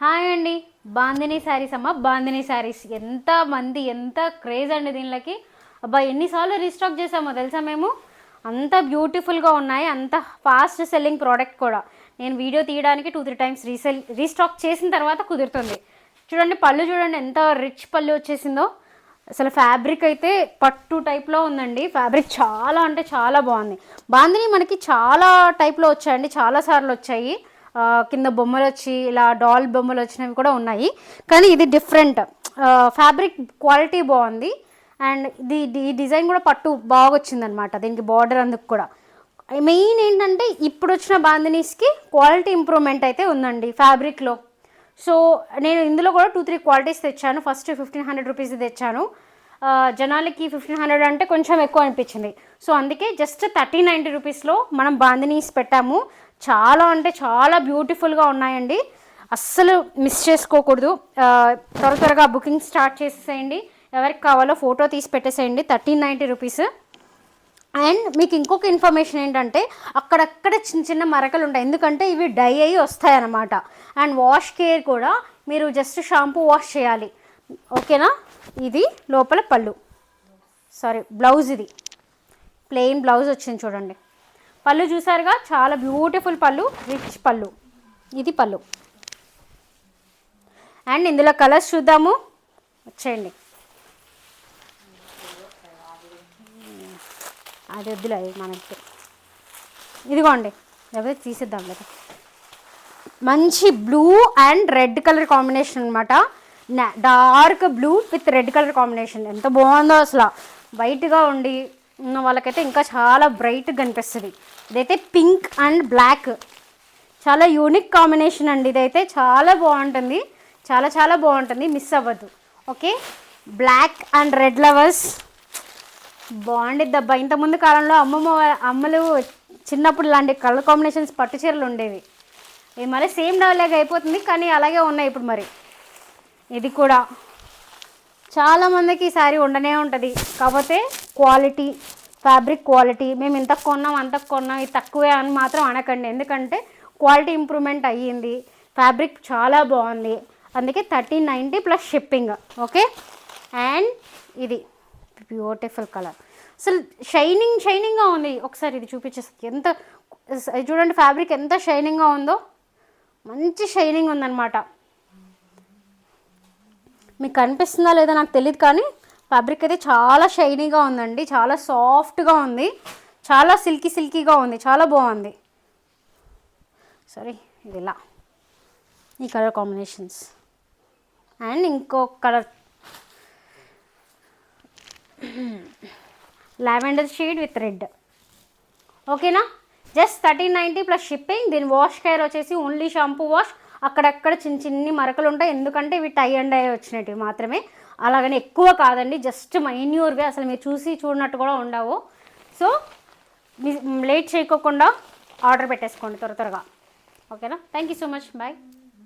Hi అండి. బాందిని శారీస్ అమ్మ. బాందిని శారీస్ ఎంత మంది ఎంత క్రేజ్ అండి దీనికి. అబ్బా ఎన్నిసార్లు రీస్టాక్ చేసామో తెలుసా మేము. అంత బ్యూటిఫుల్గా ఉన్నాయి, అంత ఫాస్ట్ సెల్లింగ్ ప్రోడక్ట్ కూడా. నేను వీడియో తీయడానికి 2-3 టైమ్స్ రీస్టాక్ చేసిన తర్వాత కుదురుతుంది. చూడండి పళ్ళు చూడండి ఎంత రిచ్ పళ్ళు వచ్చేసిందో. అసలు ఫ్యాబ్రిక్ అయితే పట్టు టైప్లో ఉందండి. ఫ్యాబ్రిక్ చాలా అంటే చాలా బాగుంది. బాందిని మనకి చాలా టైప్లో వచ్చాయండి, చాలాసార్లు వచ్చాయి. కింద బొమ్మలు వచ్చి ఇలా డాల్ బొమ్మలు వచ్చినవి కూడా ఉన్నాయి, కానీ ఇది డిఫరెంట్. ఫ్యాబ్రిక్ క్వాలిటీ బాగుంది అండ్ ఈ డిజైన్ కూడా పట్టు బాగా వచ్చిందనమాట. దీనికి బార్డర్ అందుకు కూడా మెయిన్ ఏంటంటే ఇప్పుడు వచ్చిన బాందినీస్కి క్వాలిటీ ఇంప్రూవ్మెంట్ అయితే ఉందండి ఫ్యాబ్రిక్లో. సో నేను ఇందులో కూడా 2-3 క్వాలిటీస్ తెచ్చాను. ఫస్ట్ 1500 రూపీస్ తెచ్చాను. జనాలకి 1500 అంటే కొంచెం ఎక్కువ అనిపించింది. సో అందుకే జస్ట్ 1390 రూపీస్లో మనం బాందినీస్ పెట్టాము. చాలా అంటే చాలా బ్యూటిఫుల్గా ఉన్నాయండి, అస్సలు మిస్ చేసుకోకూడదు. త్వరగా బుకింగ్ స్టార్ట్ చేసేసేయండి. ఎవరికి కావాలో ఫోటో తీసి పెట్టేసేయండి. 1390 రూపీస్. అండ్ మీకు ఇంకొక ఇన్ఫర్మేషన్ ఏంటంటే అక్కడక్కడ చిన్న చిన్న మరకలు ఉంటాయి, ఎందుకంటే ఇవి డై అయ్యి వస్తాయన్నమాట. అండ్ వాష్ కేర్ కూడా మీరు జస్ట్ షాంపూ వాష్ చేయాలి, ఓకేనా. ఇది లోపల పళ్ళు, బ్లౌజ్. ఇది ప్లెయిన్ బ్లౌజ్ వచ్చింది చూడండి. పళ్ళు చూసారుగా, చాలా బ్యూటిఫుల్ పళ్ళు, రిచ్ పళ్ళు. ఇది పళ్ళు. అండ్ ఇందులో కలర్స్ చూద్దాము, వచ్చేయండి. అది వద్దులే మనకి, ఇదిగోండి. లేకపోతే తీసేద్దాం లేదా. మంచి blue and red colour combination అనమాట. Dark blue with red colour combination ఎంత బాగుందో అసలు. వైట్గా ఉండి ఉన్న వాళ్ళకైతే ఇంకా చాలా బ్రైట్గా కనిపిస్తుంది. ఇదైతే పింక్ అండ్ బ్లాక్, చాలా యూనిక్ కాంబినేషన్ అండి. ఇదైతే చాలా బాగుంటుంది, చాలా చాలా బాగుంటుంది, మిస్ అవ్వద్దు. Okay, black and red lovers బాగుండిద్ది అబ్బా. ఇంతకుముందు కాలంలో అమ్మలు చిన్నప్పుడు ఇలాంటి కలర్ కాంబినేషన్స్ పట్టు చీరలు ఉండేవి. ఇది మళ్ళీ సేమ్ డైలాగ్ అయిపోతుంది, కానీ అలాగే ఉన్నాయి ఇప్పుడు. మరి ఇది కూడా చాలామందికి ఈ శారీ ఉండనే ఉంటుంది, కాకపోతే క్వాలిటీ, ఫ్యాబ్రిక్ క్వాలిటీ మేము ఇంత కొన్నాం అంత కొన్నాం ఇది తక్కువే అని మాత్రం అనకండి, ఎందుకంటే క్వాలిటీ ఇంప్రూవ్మెంట్ అయ్యింది. ఫ్యాబ్రిక్ చాలా బాగుంది, అందుకే 1390 ప్లస్ షిప్పింగ్. ఓకే, అండ్ ఇది బ్యూటిఫుల్ కలర్, అసలు షైనింగ్గా ఉంది. ఒకసారి ఇది చూపించేస్తుంది. ఎంత చూడండి ఫ్యాబ్రిక్ ఎంత షైనింగ్గా ఉందో, మంచి షైనింగ్ ఉందన్నమాట. మీకు కనిపిస్తుందా లేదా నాకు తెలియదు, కానీ ఫ్యాబ్రిక్ అయితే చాలా షైనీగా ఉందండి, చాలా సాఫ్ట్గా ఉంది, చాలా సిల్కీగా ఉంది, చాలా బాగుంది. సరే, ఇది ఇలా ఈ కలర్ కాంబినేషన్స్. అండ్ ఇంకో colour lavender shade with red. ఓకేనా, జస్ట్ 1390 ప్లస్ షిప్పింగ్. దీని వాష్ కేర్ వచ్చేసి ఓన్లీ షాంపూ వాష్. అక్కడక్కడ చిన్ని మరకలు ఉంటాయి, ఎందుకంటే ఇవి టై అండ్ డై వచ్చినట్టు మాత్రమే, అలాగని ఎక్కువ కాదండి, జస్ట్ మైన్యూర్గా. అసలు మీరు చూడనట్టు కూడా ఉండవు. సో లేట్ చేయకోకుండా ఆర్డర్ పెట్టేసుకోండి త్వరగా. ఓకేనా, thank you so much, bye.